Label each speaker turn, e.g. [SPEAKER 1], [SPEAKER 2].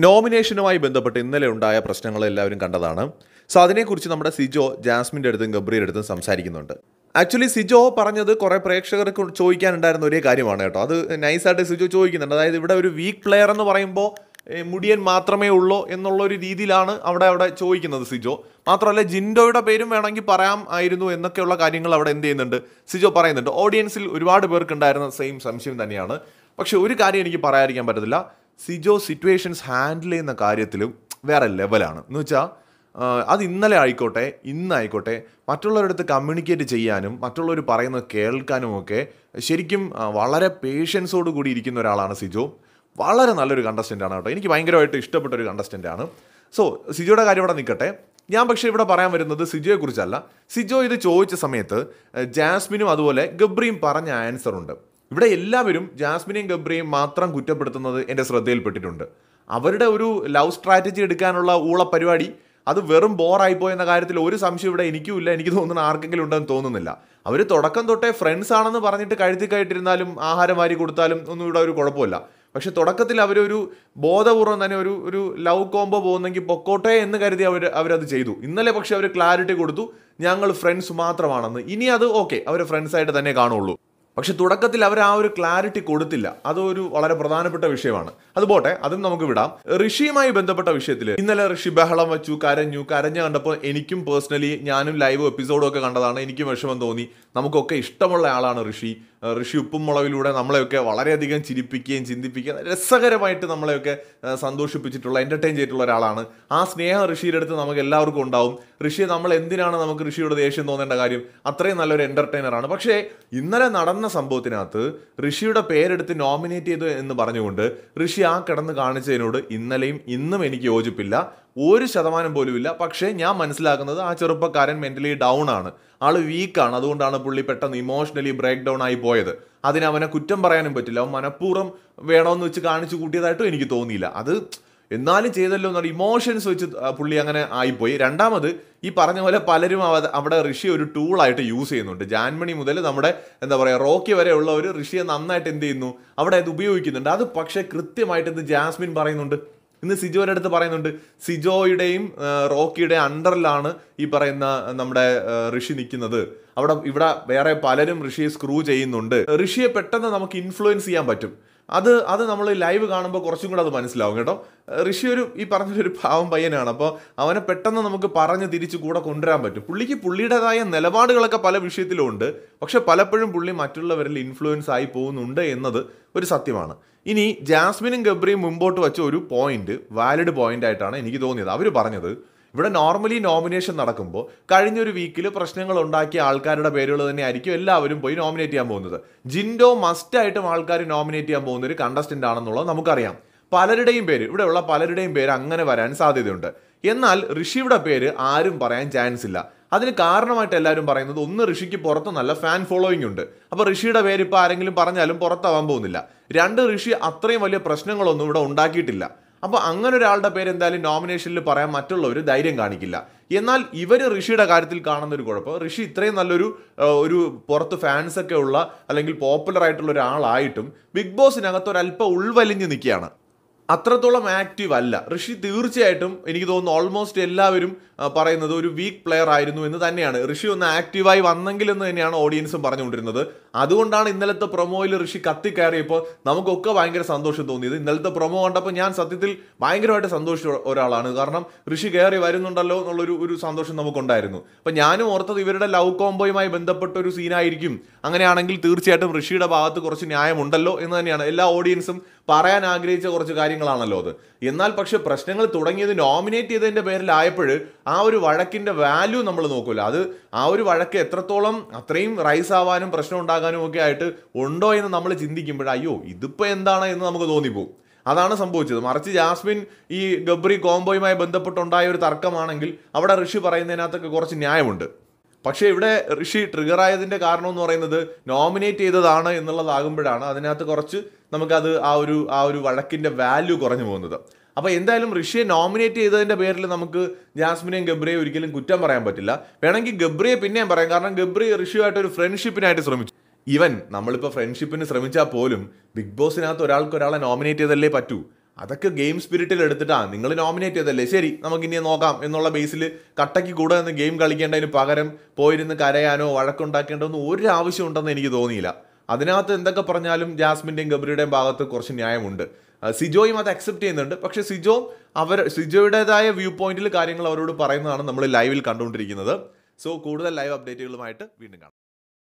[SPEAKER 1] നോമിനേഷനുമായി ബന്ധപ്പെട്ട് ഇന്നലെ ഉണ്ടായ പ്രശ്നങ്ങൾ എല്ലാവരും കണ്ടതാണ്. സോ അതിനെക്കുറിച്ച് നമ്മുടെ സിജോ ജാസ്മിൻ്റെ അടുത്തും ഗബ്രിയുടെ അടുത്തും സംസാരിക്കുന്നുണ്ട്. ആക്ച്വലി സിജോ പറഞ്ഞത് കുറേ പ്രേക്ഷകർക്ക് ചോദിക്കാനുണ്ടായിരുന്ന ഒരേ കാര്യമാണ് കേട്ടോ. അത് നൈസായിട്ട് സിജോ ചോദിക്കുന്നുണ്ട്. അതായത് ഇവിടെ ഒരു വീക്ക് പ്ലെയർ എന്ന് പറയുമ്പോൾ മുടിയൻ മാത്രമേ ഉള്ളൂ എന്നുള്ളൊരു രീതിയിലാണ് അവിടെ ചോദിക്കുന്നത് സിജോ. മാത്രമല്ല ജിൻഡോയുടെ പേരും വേണമെങ്കിൽ പറയാം ആയിരുന്നു എന്നൊക്കെയുള്ള കാര്യങ്ങൾ അവിടെ എന്ത് ചെയ്യുന്നുണ്ട്, സിജോ പറയുന്നുണ്ട്. ഓഡിയൻസിൽ ഒരുപാട് പേർക്കുണ്ടായിരുന്ന സെയിം സംശയം തന്നെയാണ്. പക്ഷെ ഒരു കാര്യം എനിക്ക് പറയാതിരിക്കാൻ പറ്റത്തില്ല, സിജോ സിറ്റുവേഷൻസ് ഹാൻഡിൽ ചെയ്യുന്ന കാര്യത്തിലും വേറെ ലെവലാണ്. എന്ന് വെച്ചാൽ അത് ഇന്നലെ ആയിക്കോട്ടെ ഇന്നായിക്കോട്ടെ മറ്റുള്ളവരുടെ അടുത്ത് കമ്മ്യൂണിക്കേറ്റ് ചെയ്യാനും മറ്റുള്ളവർ പറയുന്നത് കേൾക്കാനും ഒക്കെ ശരിക്കും വളരെ പേഷ്യൻസോട് കൂടി ഇരിക്കുന്ന ഒരാളാണ് സിജോ. വളരെ നല്ലൊരു കണ്ടസ്റ്റൻ്റാണ് കേട്ടോ. എനിക്ക് ഭയങ്കരമായിട്ട് ഇഷ്ടപ്പെട്ട ഒരു കണ്ടസ്റ്റൻ്റാണ്. സോ സിജോയുടെ കാര്യം ഇവിടെ നിൽക്കട്ടെ. ഞാൻ പക്ഷേ ഇവിടെ പറയാൻ വരുന്നത് സിജോയെക്കുറിച്ചല്ല. സിജോ ഇത് ചോദിച്ച സമയത്ത് ജാസ്മിനും അതുപോലെ ഗബ്രിയും പറഞ്ഞ ആൻസർ ഉണ്ട്. ഇവിടെ എല്ലാവരും ജാസ്മിനെയും ഗബ്രിയെയും മാത്രം കുറ്റപ്പെടുത്തുന്നത് എൻ്റെ ശ്രദ്ധയിൽപ്പെട്ടിട്ടുണ്ട്. അവരുടെ ഒരു ലവ് സ്ട്രാറ്റജി എടുക്കാനുള്ള പരിപാടി അത് വെറും ബോറായിപ്പോയെന്ന കാര്യത്തിൽ ഒരു സംശയം ഇവിടെ എനിക്കുമില്ല, എനിക്ക് തോന്നുന്ന ആർക്കെങ്കിലും ഉണ്ടെന്ന് തോന്നുന്നില്ല. അവർ തുടക്കം തൊട്ടേ ഫ്രണ്ട്സ് ആണെന്ന് പറഞ്ഞിട്ട് കഴുത്തിക്കായിട്ടിരുന്നാലും ആഹാരം വാരി കൊടുത്താലും ഒന്നും ഇവിടെ ഒരു കുഴപ്പമില്ല. പക്ഷെ തുടക്കത്തിൽ അവരൊരു ബോധപൂർവം തന്നെ ഒരു ലവ് കോംബോ പോകുന്നെങ്കിൽ പൊക്കോട്ടെ എന്ന് കരുതി അവരത് ചെയ്തു. ഇന്നലെ പക്ഷെ അവർ ക്ലാരിറ്റി കൊടുത്തു, ഞങ്ങൾ ഫ്രണ്ട്സ് മാത്രമാണെന്ന്. ഇനി അത് ഓക്കെ, അവർ ഫ്രണ്ട്സായിട്ട് തന്നെ കാണുള്ളൂ. പക്ഷെ തുടക്കത്തിൽ അവർ ആ ഒരു ക്ലാരിറ്റി കൊടുത്തില്ല. അതൊരു വളരെ പ്രധാനപ്പെട്ട വിഷയമാണ്. അതുപോട്ടെ, അതും നമുക്ക് വിടാം. ഋഷിയുമായി ബന്ധപ്പെട്ട വിഷയത്തിൽ ഇന്നലെ ഋഷി ബഹളം വെച്ചു, കരഞ്ഞു കണ്ടപ്പോൾ എനിക്കും പേഴ്സണലി, ഞാനും ലൈവ് എപ്പിസോഡും ഒക്കെ കണ്ടതാണ്, എനിക്കും വിഷമം തോന്നി. നമുക്കൊക്കെ ഇഷ്ടമുള്ള ആളാണ് ഋഷി. ഉപ്പും മുളകിലൂടെ നമ്മളെയൊക്കെ വളരെയധികം ചിരിപ്പിക്കുകയും ചിന്തിപ്പിക്കുകയും രസകരമായിട്ട് നമ്മളെയൊക്കെ സന്തോഷിപ്പിച്ചിട്ടുള്ള എൻ്റർടൈൻ ചെയ്തിട്ടുള്ള ഒരാളാണ്. ആ സ്നേഹം ഋഷിയുടെ അടുത്ത് നമുക്ക് എല്ലാവർക്കും ഉണ്ടാവും. ഋഷിയെ നമ്മൾ എന്തിനാണ് നമുക്ക് ഋഷിയോട് ദേഷ്യം തോന്നേണ്ട കാര്യം? അത്രയും നല്ലൊരു എൻ്റർടൈനറാണ്. പക്ഷേ ഇന്നലെ നടന്ന സംഭവത്തിനകത്ത് ഋഷിയുടെ പേരെടുത്ത് നോമിനേറ്റ് ചെയ്തു എന്ന് പറഞ്ഞുകൊണ്ട് ഋഷി ആ കിടന്ന് കാണിച്ചതിനോട് ഇന്നലെയും ഇന്നും എനിക്ക് യോജിപ്പില്ല, 1% പോലും ഇല്ല. പക്ഷേ ഞാൻ മനസ്സിലാക്കുന്നത് ആ ചെറുപ്പക്കാരൻ മെൻ്റലി ഡൗൺ ആണ്, ആള് വീക്കാണ്. അതുകൊണ്ടാണ് പുള്ളി പെട്ടെന്ന് ഇമോഷണലി ബ്രേക്ക് ഡൗൺ ആയി പോയത്. അതിന് അവനെ കുറ്റം പറയാനും പറ്റില്ല. അവൻ മനഃപൂർവ്വം വേണമെന്ന് വെച്ച് കാണിച്ചു കൂട്ടിയതായിട്ടും എനിക്ക് തോന്നിയില്ല. അത് എന്നാലും ചെയ്തല്ലോ എന്നുള്ള ഇമോഷൻസ് വെച്ച് പുള്ളി അങ്ങനെ ആയിപ്പോയി. രണ്ടാമത് ഈ പറഞ്ഞ പോലെ പലരും അവിടെ ഋഷി ഒരു ടൂളായിട്ട് യൂസ് ചെയ്യുന്നുണ്ട്. ജാൻമണി മുതൽ നമ്മുടെ റോക്കി വരെ ഉള്ളവർ ഋഷിയെ നന്നായിട്ട് എന്ത് ചെയ്യുന്നു, അവിടെ അത് ഉപയോഗിക്കുന്നുണ്ട്. അത് പക്ഷേ കൃത്യമായിട്ട് ഇന്ന് ജാസ്മിൻ പറയുന്നുണ്ട്, ഇന്ന് സിജോയുടെ അടുത്ത് പറയുന്നുണ്ട്. സിജോയുടെയും റോക്കിയുടെയും അണ്ടറിലാണ് ഈ പറയുന്ന നമ്മുടെ ഋഷി നിൽക്കുന്നത്. ഇവിടെ വേറെ പലരും ഋഷിയെ സ്ക്രൂ ചെയ്യുന്നുണ്ട്. ഋഷിയെ പെട്ടെന്ന് നമുക്ക് ഇൻഫ്ലുവൻസ് ചെയ്യാൻ പറ്റും. അത് നമ്മൾ ലൈവ് കാണുമ്പോൾ കുറച്ചും കൂടെ അത് മനസ്സിലാവും കേട്ടോ. ഋഷി ഈ പറഞ്ഞൊരു പാവം പയ്യനാണ്. അപ്പോൾ അവനെ പെട്ടെന്ന് നമുക്ക് പറഞ്ഞ് തിരിച്ച് കൂടെ കൊണ്ടുവരാൻ പറ്റും. പുള്ളിയുടേതായ നിലപാടുകളൊക്കെ പല വിഷയത്തിലും ഉണ്ട്. പക്ഷെ പലപ്പോഴും പുള്ളി മറ്റുള്ളവരിൽ ഇൻഫ്ലുവൻസ് ആയി പോകുന്നുണ്ട് എന്നത് ഒരു സത്യമാണ്. ഇനി ജാസ്മിനും ഗബ്രിയും മുമ്പോട്ട് വെച്ച ഒരു പോയിന്റ് വാലിഡ് പോയിന്റ് ആയിട്ടാണ് എനിക്ക് തോന്നിയത്. അവർ പറഞ്ഞത് ഇവിടെ നോർമലി നോമിനേഷൻ നടക്കുമ്പോൾ കഴിഞ്ഞൊരു വീക്കിൽ പ്രശ്നങ്ങൾ ഉണ്ടാക്കിയ ആൾക്കാരുടെ പേരുകൾ തന്നെ ആയിരിക്കും എല്ലാവരും പോയി നോമിനേറ്റ് ചെയ്യാൻ പോകുന്നത്. ജിൻഡോ മസ്റ്റായിട്ടും ആൾക്കാർ നോമിനേറ്റ് ചെയ്യാൻ പോകുന്ന ഒരു കണ്ടസ്റ്റന്റ് ആണെന്നുള്ളത് നമുക്കറിയാം. ഇവിടെയുള്ള പലരുടെയും പേര് അങ്ങനെ വരാൻ സാധ്യതയുണ്ട്. എന്നാൽ ഋഷിയുടെ പേര് ആരും പറയാൻ ചാൻസ് ഇല്ല. അതിന് കാരണമായിട്ട് എല്ലാവരും പറയുന്നത്, ഒന്ന് ഋഷിക്ക് പുറത്ത് നല്ല ഫാൻ ഫോളോയിങ് ഉണ്ട്. അപ്പോൾ ഋഷിയുടെ പേര് ഇപ്പോൾ ആരെങ്കിലും പറഞ്ഞാലും പുറത്താവാൻ പോകുന്നില്ല. രണ്ട്, ഋഷി അത്രയും വലിയ പ്രശ്നങ്ങളൊന്നും ഇവിടെ ഉണ്ടാക്കിയിട്ടില്ല. അപ്പോൾ അങ്ങനെ ഒരാളുടെ പേര് എന്തായാലും നോമിനേഷനിൽ പറയാൻ മറ്റുള്ളവർ ധൈര്യം കാണിക്കില്ല. എന്നാൽ ഇവർ ഋഷിയുടെ കാര്യത്തിൽ കാണുന്ന ഒരു കുഴപ്പം, ഋഷി ഇത്രയും നല്ലൊരു പുറത്ത് ഫാൻസ് ഒക്കെ ഉള്ള അല്ലെങ്കിൽ പോപ്പുലർ ആയിട്ടുള്ള ഒരാളായിട്ടും ബിഗ് ബോസിനകത്ത് ഒരല്പം ഉൾവലിഞ്ഞ് നിൽക്കുകയാണ്. അത്രത്തോളം ആക്റ്റീവ് അല്ല ഋഷി. തീർച്ചയായിട്ടും എനിക്ക് തോന്നുന്നു ഓൾമോസ്റ്റ് എല്ലാവരും പറയുന്നത് ഒരു വീക്ക് പ്ലെയർ ആയിരുന്നു എന്ന് തന്നെയാണ്. ഋഷി ഒന്ന് ആക്റ്റീവായി വന്നെങ്കിൽ എന്ന് തന്നെയാണ് ഓഡിയൻസും പറഞ്ഞുകൊണ്ടിരുന്നത്. അതുകൊണ്ടാണ് ഇന്നലത്തെ പ്രൊമോയിൽ ഋഷി കത്തിക്കയറിയപ്പോൾ നമുക്കൊക്കെ ഭയങ്കര സന്തോഷം തോന്നിയത്. ഇന്നലത്തെ പ്രൊമോ കണ്ടപ്പോൾ ഞാൻ സത്യത്തിൽ ഭയങ്കരമായിട്ട് സന്തോഷിച്ച ഒരാളാണ്. കാരണം ഋഷി കയറി വരുന്നുണ്ടല്ലോ എന്നുള്ളൊരു സന്തോഷം നമുക്കുണ്ടായിരുന്നു. അപ്പം ഞാനും ഓർത്തത് ഇവരുടെ ലവ് കോംബോയുമായി ബന്ധപ്പെട്ട ഒരു സീനായിരിക്കും. അങ്ങനെയാണെങ്കിൽ തീർച്ചയായിട്ടും ഋഷിയുടെ ഭാഗത്ത് കുറച്ച് ന്യായമുണ്ടല്ലോ എന്ന് തന്നെയാണ് എല്ലാ ഓഡിയൻസും പറയാൻ ആഗ്രഹിച്ച കുറച്ച് കാര്യങ്ങളാണല്ലോ അത്. എന്നാൽ പക്ഷെ പ്രശ്നങ്ങൾ തുടങ്ങിയത് നോമിനേറ്റ് ചെയ്തതിൻ്റെ പേരിലായപ്പോൾ ആ ഒരു വഴക്കിൻ്റെ വാല്യൂ നമ്മൾ നോക്കില്ല. അത് ആ ഒരു വഴക്ക് എത്രത്തോളം അത്രയും റൈസ് ആവാനും പ്രശ്നം ഉണ്ടാകാനും ഒക്കെ ആയിട്ട് ഉണ്ടോ എന്ന് നമ്മൾ ചിന്തിക്കുമ്പോൾ അയ്യോ ഇതിപ്പോൾ എന്താണ് എന്ന് നമുക്ക് തോന്നിപ്പോകും. അതാണ് സംഭവിച്ചത്. മറിച്ച് ജാസ്മിൻ ഈ ഗബ്രി കോംബോയുമായി ബന്ധപ്പെട്ടുണ്ടായ ഒരു തർക്കമാണെങ്കിൽ അവിടെ ഋഷി പറയുന്നതിനകത്തൊക്കെ കുറച്ച് ന്യായമുണ്ട്. പക്ഷേ ഇവിടെ ഋഷി ട്രിഗറായതിൻ്റെ കാരണം എന്ന് പറയുന്നത് നോമിനേറ്റ് ചെയ്തതാണ് എന്നുള്ളതാകുമ്പോഴാണ് അതിനകത്ത് കുറച്ച് നമുക്കത് ആ ഒരു വഴക്കിൻ്റെ വാല്യൂ കുറഞ്ഞു പോകുന്നത്. അപ്പോൾ എന്തായാലും ഋഷിയെ നോമിനേറ്റ് ചെയ്തതിൻ്റെ പേരിൽ നമുക്ക് ജാസ്മിനെയും ഗബ്രിയെ ഒരിക്കലും കുറ്റം പറയാൻ പറ്റില്ല. വേണമെങ്കിൽ ഗബ്രിയെ പിന്നെയും പറയാം. കാരണം ഗബ്രി ഋഷിയുമായിട്ട് ഒരു ഫ്രണ്ട്ഷിപ്പിനായിട്ട് ശ്രമിച്ചു. ഈവൻ നമ്മളിപ്പോൾ ഫ്രണ്ട്ഷിപ്പിന് ശ്രമിച്ചാൽ പോലും ബിഗ് ബോസിനകത്ത് ഒരാളെ നോമിനേറ്റ് ചെയ്തല്ലേ പറ്റൂ. അതൊക്കെ ഗെയിം സ്പിരിറ്റിൽ എടുത്തിട്ടാണ് നിങ്ങൾ നോമിനേറ്റ് ചെയ്തല്ലേ, ശരി നമുക്ക് ഇനി നോക്കാം എന്നുള്ള ബേസിൽ കട്ടയ്ക്ക് കൂടെ നിന്ന് ഗെയിം കളിക്കേണ്ടതിന് പകരം പോയിരുന്ന് കരയാനോ വഴക്കുണ്ടാക്കേണ്ടതൊന്നും ഒരു ആവശ്യം ഉണ്ടെന്ന് എനിക്ക് തോന്നിയില്ല. അതിനകത്ത് എന്തൊക്കെ പറഞ്ഞാലും ജാസ്മിൻ്റെയും ഗബ്രിയുടെയും ഭാഗത്ത് കുറച്ച് ന്യായമുണ്ട്. സിജോയും അത് അക്സെപ്റ്റ് ചെയ്യുന്നുണ്ട്. പക്ഷേ സിജോയുടേതായ വ്യൂ പോയിന്റിൽ കാര്യങ്ങൾ അവരോട് പറയുന്നതാണ് നമ്മൾ ലൈവിൽ കണ്ടുകൊണ്ടിരിക്കുന്നത്. സോ കൂടുതൽ ലൈവ് അപ്ഡേറ്റുകളുമായിട്ട് വീണ്ടും കാണാം.